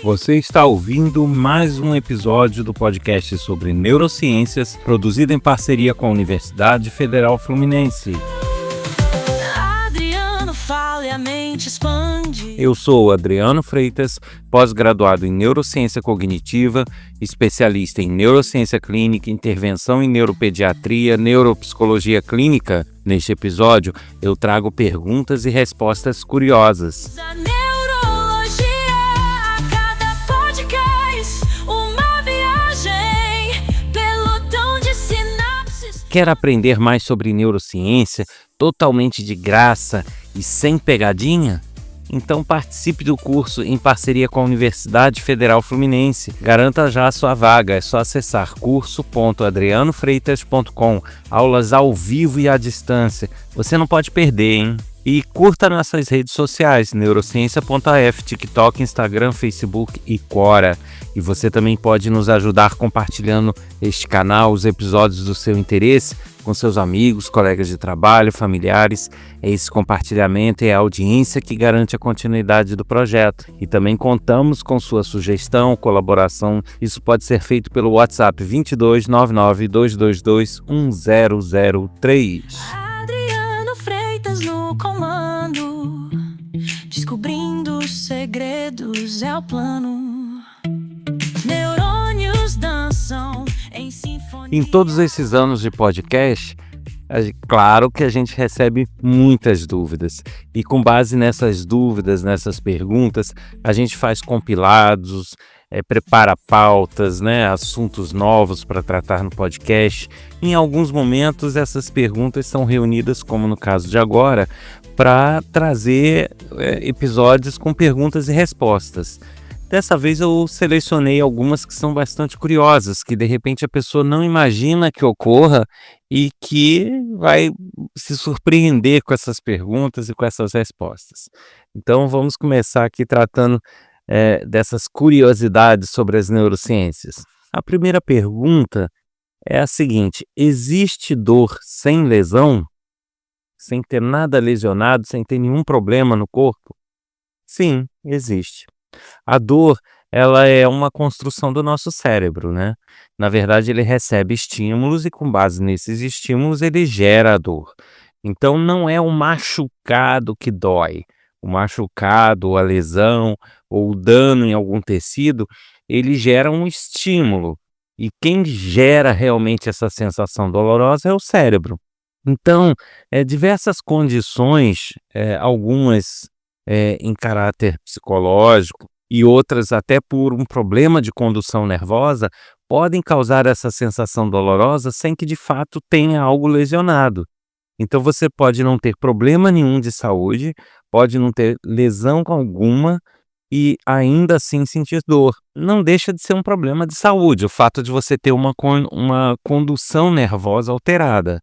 Você está ouvindo mais um episódio do podcast sobre neurociências, produzido em parceria com a Universidade Federal Fluminense. Adriano fala e a mente expande. Eu sou Adriano Freitas, pós-graduado em Neurociência Cognitiva, especialista em Neurociência Clínica, Intervenção em Neuropediatria, Neuropsicologia Clínica. Neste episódio, eu trago perguntas e respostas curiosas. A neurologia, a cada podcast, uma viagem, pelotão de sinapses. Quer aprender mais sobre neurociência, totalmente de graça e sem pegadinha? Então participe do curso em parceria com a Universidade Federal Fluminense. Garanta já a sua vaga, é só acessar curso.adrianofreitas.com. Aulas ao vivo e à distância. Você não pode perder, hein? E curta nossas redes sociais, neurociência.af, TikTok, Instagram, Facebook e Quora. E você também pode nos ajudar compartilhando este canal, os episódios do seu interesse, com seus amigos, colegas de trabalho, familiares. É esse compartilhamento e a audiência que garante a continuidade do projeto. E também contamos com sua sugestão, colaboração. Isso pode ser feito pelo WhatsApp 22 99 222 1003. Adriano Freitas no comando, descobrindo os segredos é o plano. Neurônios dançam em sinfonia. Em todos esses anos de podcast, claro que a gente recebe muitas dúvidas. E com base nessas dúvidas, nessas perguntas, a gente faz compilados, prepara pautas, assuntos novos para tratar no podcast. Em alguns momentos, essas perguntas são reunidas, como no caso de agora, para trazer episódios com perguntas e respostas. Dessa vez eu selecionei algumas que são bastante curiosas, que de repente a pessoa não imagina que ocorra e que vai se surpreender com essas perguntas e com essas respostas. Então vamos começar aqui tratando dessas curiosidades sobre as neurociências. A primeira pergunta é a seguinte: existe dor sem lesão? Sem ter nada lesionado, sem ter nenhum problema no corpo? Sim, existe. A dor, ela é uma construção do nosso cérebro, né? Na verdade, ele recebe estímulos e com base nesses estímulos ele gera a dor. Então não é o machucado que dói. O machucado, a lesão ou o dano em algum tecido, ele gera um estímulo. E quem gera realmente essa sensação dolorosa é o cérebro. Então, diversas condições, algumas em caráter psicológico e outras até por um problema de condução nervosa, podem causar essa sensação dolorosa sem que de fato tenha algo lesionado. Então você pode não ter problema nenhum de saúde, pode não ter lesão alguma e ainda assim sentir dor. Não deixa de ser um problema de saúde, o fato de você ter uma condução nervosa alterada.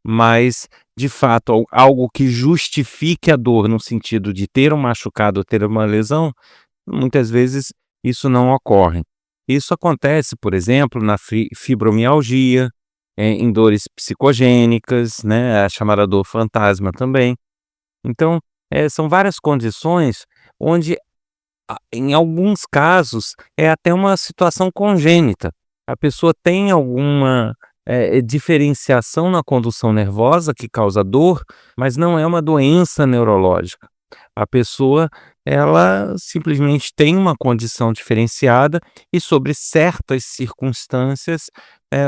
Mas, de fato, algo que justifique a dor no sentido de ter um machucado ou ter uma lesão, muitas vezes isso não ocorre. Isso acontece, por exemplo, na fibromialgia, em dores psicogênicas, a chamada dor fantasma também. Então, são várias condições onde, em alguns casos, é até uma situação congênita. A pessoa tem alguma diferenciação na condução nervosa que causa dor, mas não é uma doença neurológica. A pessoa, ela simplesmente tem uma condição diferenciada e sobre certas circunstâncias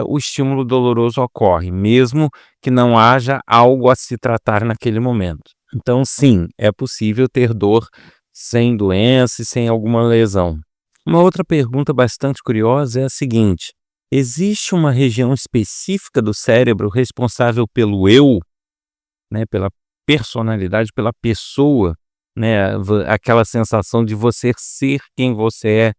o estímulo doloroso ocorre, mesmo que não haja algo a se tratar naquele momento. Então sim, é possível ter dor sem doença e sem alguma lesão. Uma outra pergunta bastante curiosa é a seguinte: existe uma região específica do cérebro responsável pelo eu, pela personalidade, pela pessoa, aquela sensação de você ser quem você é?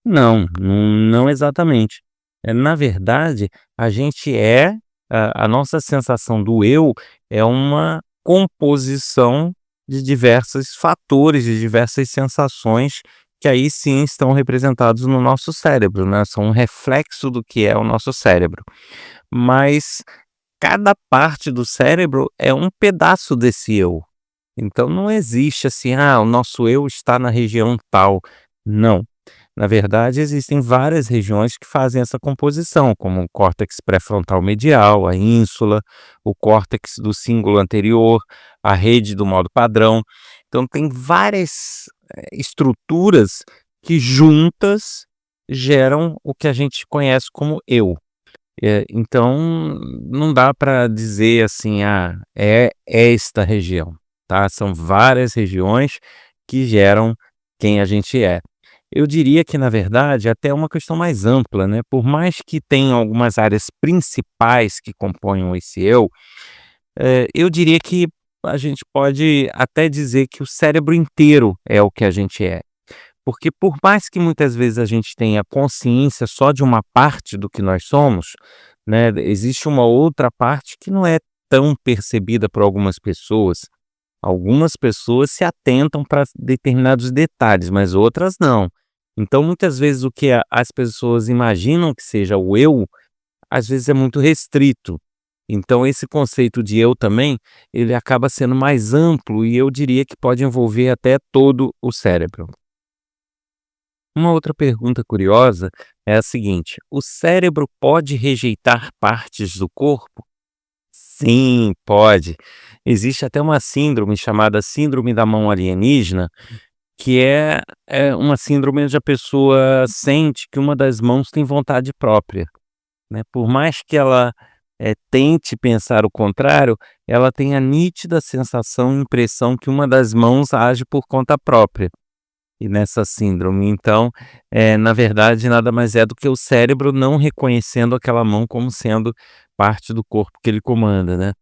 Não exatamente. Na verdade, a nossa sensação do eu é uma composição de diversos fatores, de diversas sensações que aí sim estão representados no nosso cérebro, são um reflexo do que é o nosso cérebro. Mas cada parte do cérebro é um pedaço desse eu. Então não existe assim, o nosso eu está na região tal. Não. Na verdade, existem várias regiões que fazem essa composição, como o córtex pré-frontal medial, a ínsula, o córtex do cíngulo anterior, a rede do modo padrão. Então, tem várias estruturas que juntas geram o que a gente conhece como eu. Então, não dá para dizer assim, é esta região, tá? São várias regiões que geram quem a gente é. Eu diria que, na verdade, até é uma questão mais ampla, né? Por mais que tenha algumas áreas principais que componham esse eu, eu diria que a gente pode até dizer que o cérebro inteiro é o que a gente é. Porque por mais que muitas vezes a gente tenha consciência só de uma parte do que nós somos, né, existe uma outra parte que não é tão percebida por algumas pessoas. Algumas pessoas se atentam para determinados detalhes, mas outras não. Então, muitas vezes o que as pessoas imaginam que seja o eu, às vezes é muito restrito. Então, esse conceito de eu também, ele acaba sendo mais amplo e eu diria que pode envolver até todo o cérebro. Uma outra pergunta curiosa é a seguinte: o cérebro pode rejeitar partes do corpo? Sim, pode. Existe até uma síndrome chamada síndrome da mão alienígena, que é uma síndrome onde a pessoa sente que uma das mãos tem vontade própria, né? Por mais que ela tente pensar o contrário, ela tem a nítida sensação e impressão que uma das mãos age por conta própria. E nessa síndrome, então, na verdade, nada mais é do que o cérebro não reconhecendo aquela mão como sendo parte do corpo que ele comanda, né.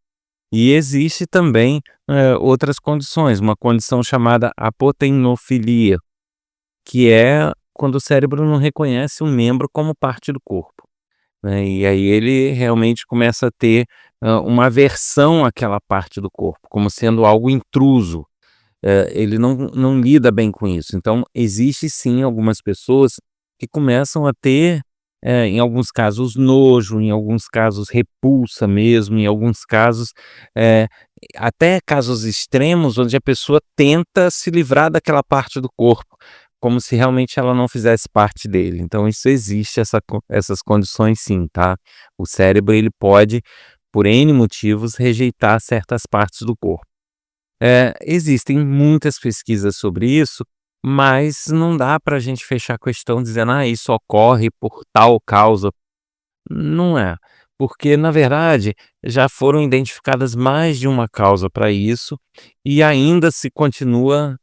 E existe também, outras condições, uma condição chamada apotemnofilia, que é quando o cérebro não reconhece um membro como parte do corpo, né, e aí ele realmente começa a ter, uma aversão àquela parte do corpo, como sendo algo intruso. Ele não lida bem com isso. Então, existe sim algumas pessoas que começam a ter, em alguns casos nojo, em alguns casos repulsa mesmo, em alguns casos, eh, até casos extremos onde a pessoa tenta se livrar daquela parte do corpo, como se realmente ela não fizesse parte dele. Então isso existe, essas condições sim, tá. O cérebro ele pode, por N motivos, rejeitar certas partes do corpo. Existem muitas pesquisas sobre isso, mas não dá para a gente fechar a questão dizendo: "Ah, isso ocorre por tal causa". Não é, porque na verdade já foram identificadas mais de uma causa para isso e ainda se continua,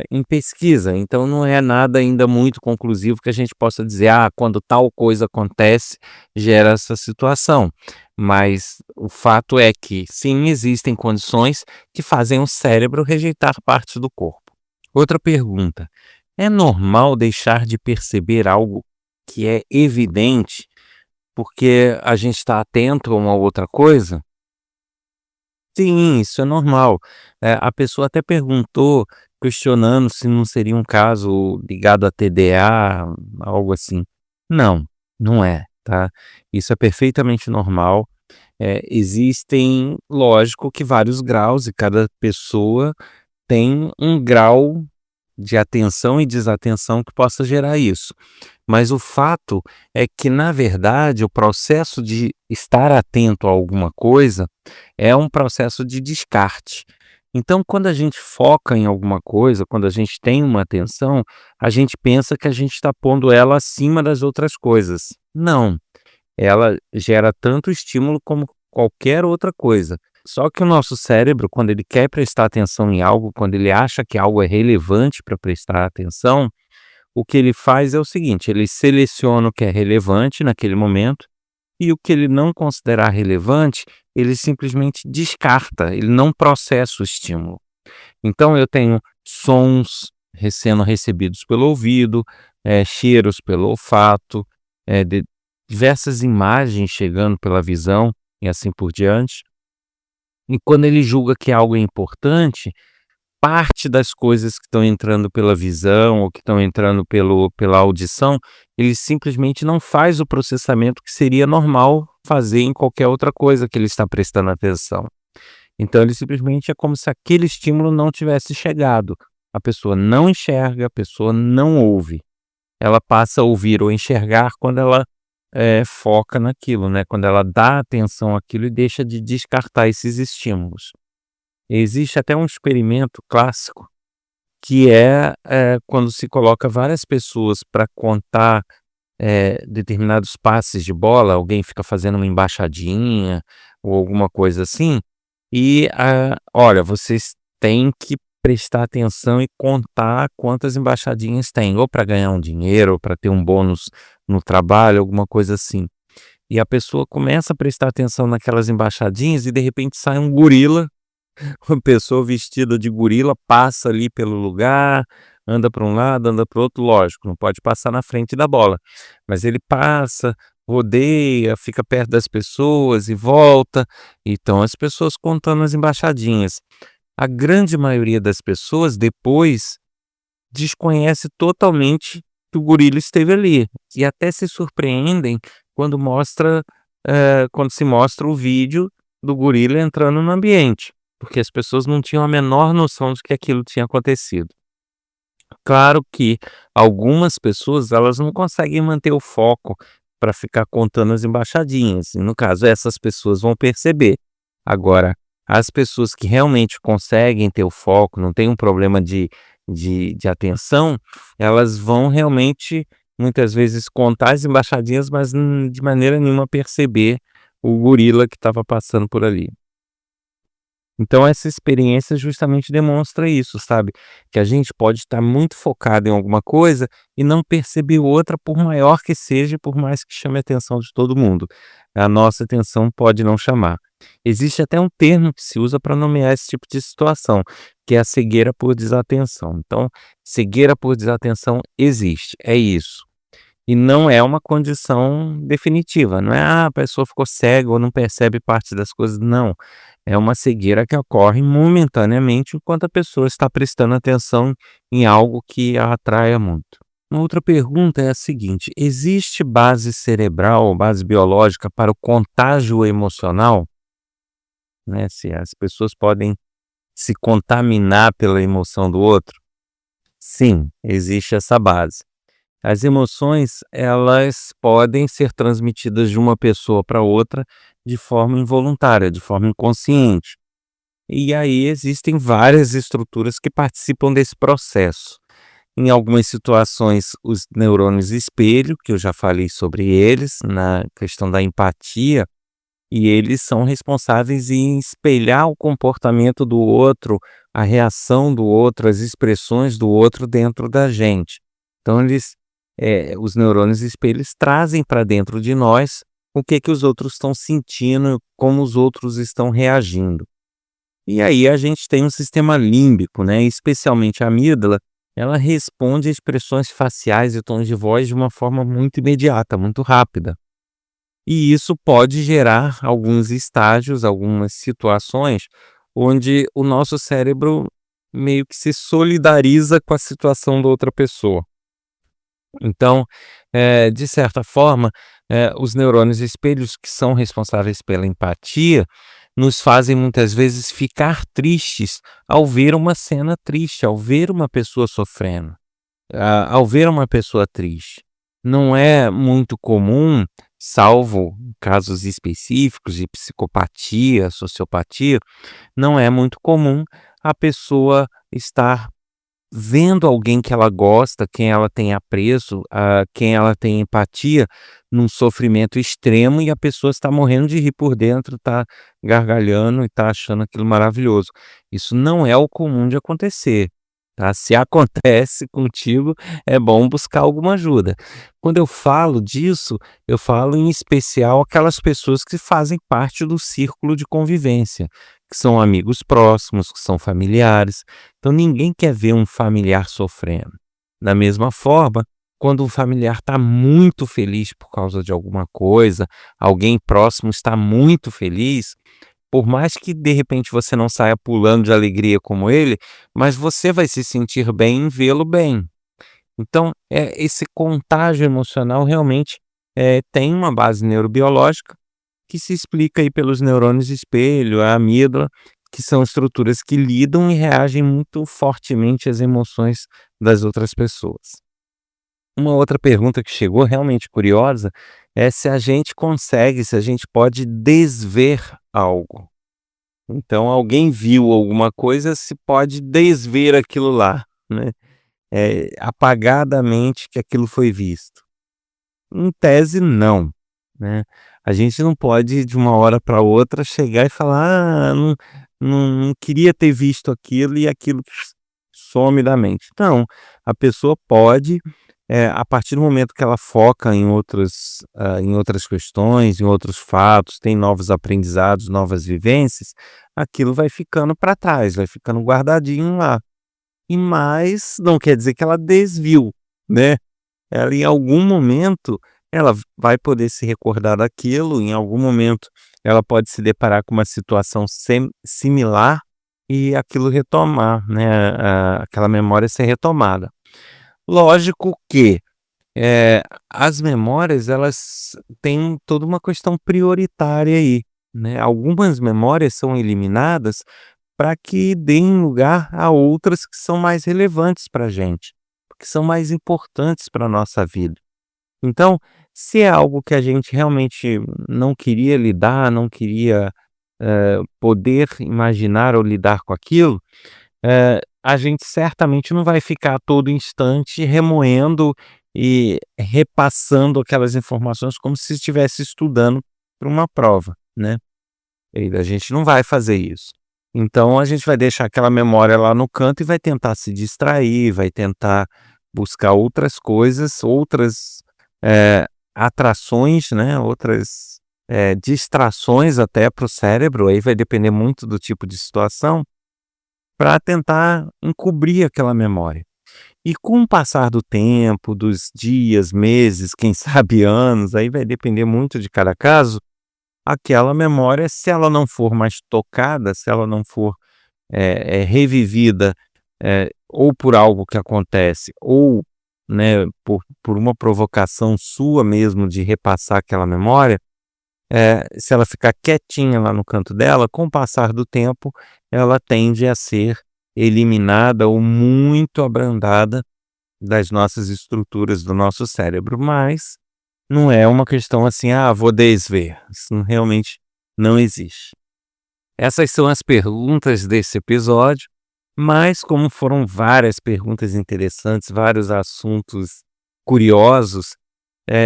em pesquisa, então não é nada ainda muito conclusivo que a gente possa dizer: "Ah, quando tal coisa acontece, gera essa situação". Mas o fato é que sim, existem condições que fazem o cérebro rejeitar partes do corpo. Outra pergunta: é normal deixar de perceber algo que é evidente porque a gente está atento a uma outra coisa? Sim, isso é normal. A pessoa até perguntou, questionando se não seria um caso ligado a TDA, algo assim. Não, não é, tá? Isso é perfeitamente normal. Existem, lógico que vários graus e cada pessoa tem um grau de atenção e desatenção que possa gerar isso. Mas o fato é que, na verdade, o processo de estar atento a alguma coisa é um processo de descarte. Então, quando a gente foca em alguma coisa, quando a gente tem uma atenção, a gente pensa que a gente está pondo ela acima das outras coisas. Não, ela gera tanto estímulo como qualquer outra coisa. Só que o nosso cérebro, quando ele quer prestar atenção em algo, quando ele acha que algo é relevante para prestar atenção, o que ele faz é o seguinte: ele seleciona o que é relevante naquele momento e o que ele não considerar relevante, ele simplesmente descarta, ele não processa o estímulo. Então eu tenho sons sendo recebidos pelo ouvido, cheiros pelo olfato, diversas imagens chegando pela visão e assim por diante. E quando ele julga que algo é importante, parte das coisas que estão entrando pela visão ou que estão entrando pela audição, ele simplesmente não faz o processamento que seria normal fazer em qualquer outra coisa que ele está prestando atenção. Então ele simplesmente é como se aquele estímulo não tivesse chegado. A pessoa não enxerga, a pessoa não ouve. ela passa a ouvir ou enxergar quando ela foca naquilo, né? Quando ela dá atenção àquilo e deixa de descartar esses estímulos. Existe até um experimento clássico que quando se coloca várias pessoas para contar determinados passes de bola, alguém fica fazendo uma embaixadinha ou alguma coisa assim, e olha, vocês têm que prestar atenção e contar quantas embaixadinhas tem, ou para ganhar um dinheiro, ou para ter um bônus no trabalho, alguma coisa assim. E a pessoa começa a prestar atenção naquelas embaixadinhas e de repente sai um gorila, uma pessoa vestida de gorila passa ali pelo lugar, anda para um lado, anda para o outro, lógico, não pode passar na frente da bola, mas ele passa, rodeia, fica perto das pessoas e volta. Então as pessoas contando as embaixadinhas. A grande maioria das pessoas depois desconhece totalmente que o gorila esteve ali e até se surpreendem quando quando se mostra o vídeo do gorila entrando no ambiente, porque as pessoas não tinham a menor noção de que aquilo tinha acontecido. Claro que algumas pessoas, elas não conseguem manter o foco para ficar contando as embaixadinhas, e no caso essas pessoas vão perceber. Agora, as pessoas que realmente conseguem ter o foco, não tem um problema de atenção, elas vão realmente, muitas vezes, contar as embaixadinhas, mas de maneira nenhuma perceber o gorila que estava passando por ali. Então essa experiência justamente demonstra isso, sabe, que a gente pode estar muito focado em alguma coisa e não perceber outra, por maior que seja, por mais que chame a atenção de todo mundo. A nossa atenção pode não chamar. Existe até um termo que se usa para nomear esse tipo de situação, que é a cegueira por desatenção. Então, cegueira por desatenção existe, é isso. E não é uma condição definitiva, não é: a pessoa ficou cega ou não percebe parte das coisas", não. É uma cegueira que ocorre momentaneamente enquanto a pessoa está prestando atenção em algo que a atraia muito. Uma outra pergunta é a seguinte: existe base cerebral ou base biológica para o contágio emocional? Né, se as pessoas podem se contaminar pela emoção do outro? Sim, existe essa base. As emoções, elas podem ser transmitidas de uma pessoa para outra de forma involuntária, de forma inconsciente. E aí existem várias estruturas que participam desse processo. Em algumas situações, os neurônios espelho, que eu já falei sobre eles, na questão da empatia, e eles são responsáveis em espelhar o comportamento do outro, a reação do outro, as expressões do outro dentro da gente. Então, os neurônios espelhos trazem para dentro de nós o que os outros estão sentindo, como os outros estão reagindo. E aí a gente tem um sistema límbico, né? Especialmente a amígdala, ela responde a expressões faciais e tons de voz de uma forma muito imediata, muito rápida. E isso pode gerar alguns estágios, algumas situações onde o nosso cérebro meio que se solidariza com a situação da outra pessoa. Então, de certa forma, os neurônios espelhos que são responsáveis pela empatia nos fazem muitas vezes ficar tristes ao ver uma cena triste, ao ver uma pessoa sofrendo, ao ver uma pessoa triste. Não é muito comum, salvo casos específicos de psicopatia, sociopatia, não é muito comum a pessoa estar vendo alguém que ela gosta, quem ela tem apreço, quem ela tem empatia, num sofrimento extremo, e a pessoa está morrendo de rir por dentro, está gargalhando e está achando aquilo maravilhoso. Isso não é o comum de acontecer, tá? Se acontece contigo, é bom buscar alguma ajuda. Quando eu falo disso, eu falo em especial aquelas pessoas que fazem parte do círculo de convivência, que são amigos próximos, que são familiares. Então ninguém quer ver um familiar sofrendo. Da mesma forma, quando um familiar está muito feliz por causa de alguma coisa, alguém próximo está muito feliz, por mais que de repente você não saia pulando de alegria como ele, mas você vai se sentir bem em vê-lo bem. Então, esse contágio emocional realmente tem uma base neurobiológica que se explica aí pelos neurônios espelho, a amígdala, que são estruturas que lidam e reagem muito fortemente às emoções das outras pessoas. Uma outra pergunta que chegou realmente curiosa é se a gente pode desver algo. Então, alguém viu alguma coisa, se pode desver aquilo lá, né? Apagar da mente que aquilo foi visto. Em tese, não, né? A gente não pode, de uma hora para outra, chegar e falar: "Ah, não queria ter visto aquilo", e aquilo some da mente. Não, a pessoa pode, a partir do momento que ela foca em outras questões, em outros fatos, tem novos aprendizados, novas vivências, aquilo vai ficando para trás, vai ficando guardadinho lá. Mas não quer dizer que ela desviou, né? Ela, em algum momento, ela vai poder se recordar daquilo, em algum momento ela pode se deparar com uma situação similar e aquilo retomar, né, aquela memória ser retomada. Lógico que, as memórias, elas têm toda uma questão prioritária aí, né. Algumas memórias são eliminadas para que deem lugar a outras que são mais relevantes para a gente, que são mais importantes para a nossa vida. Então, se é algo que a gente realmente não queria lidar, não queria, poder imaginar ou lidar com aquilo, a gente certamente não vai ficar a todo instante remoendo e repassando aquelas informações como se estivesse estudando para uma prova, né. E a gente não vai fazer isso. Então a gente vai deixar aquela memória lá no canto e vai tentar se distrair, vai tentar buscar outras coisas, outras, atrações, né, outras, distrações até para o cérebro, aí vai depender muito do tipo de situação, para tentar encobrir aquela memória. E com o passar do tempo, dos dias, meses, quem sabe anos, aí vai depender muito de cada caso, aquela memória, se ela não for mais tocada, se ela não for, revivida, ou por algo que acontece, ou, né, por uma provocação sua mesmo de repassar aquela memória, se ela ficar quietinha lá no canto dela, com o passar do tempo, ela tende a ser eliminada ou muito abrandada das nossas estruturas do nosso cérebro, mas não é uma questão assim: "Ah, vou desver", isso realmente não existe. Essas são as perguntas desse episódio, mas como foram várias perguntas interessantes, vários assuntos curiosos,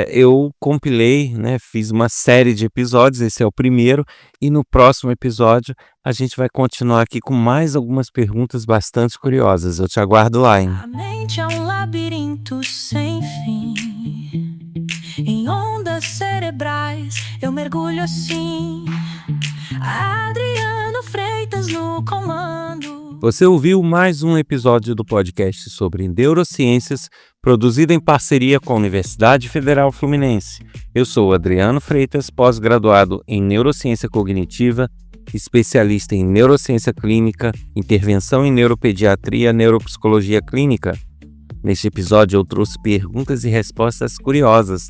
eu compilei, né, fiz uma série de episódios, esse é o primeiro, e no próximo episódio a gente vai continuar aqui com mais algumas perguntas bastante curiosas. Eu te aguardo lá, hein? A mente é um labirinto sem fim. Em ondas cerebrais eu mergulho assim. Adriano Freitas no comando. Você ouviu mais um episódio do podcast sobre neurociências, produzido em parceria com a Universidade Federal Fluminense. Eu sou Adriano Freitas, pós-graduado em Neurociência Cognitiva, especialista em Neurociência Clínica, Intervenção em Neuropediatria, Neuropsicologia Clínica. Neste episódio eu trouxe perguntas e respostas curiosas.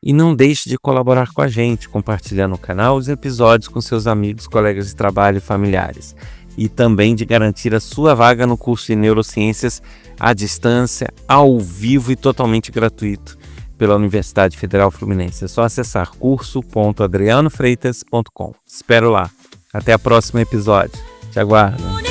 E não deixe de colaborar com a gente, compartilhando o canal e os episódios com seus amigos, colegas de trabalho e familiares. E também de garantir a sua vaga no curso de Neurociências à distância, ao vivo e totalmente gratuito pela Universidade Federal Fluminense. É só acessar curso.adrianofreitas.com. Espero lá. Até o próximo episódio. Te aguardo.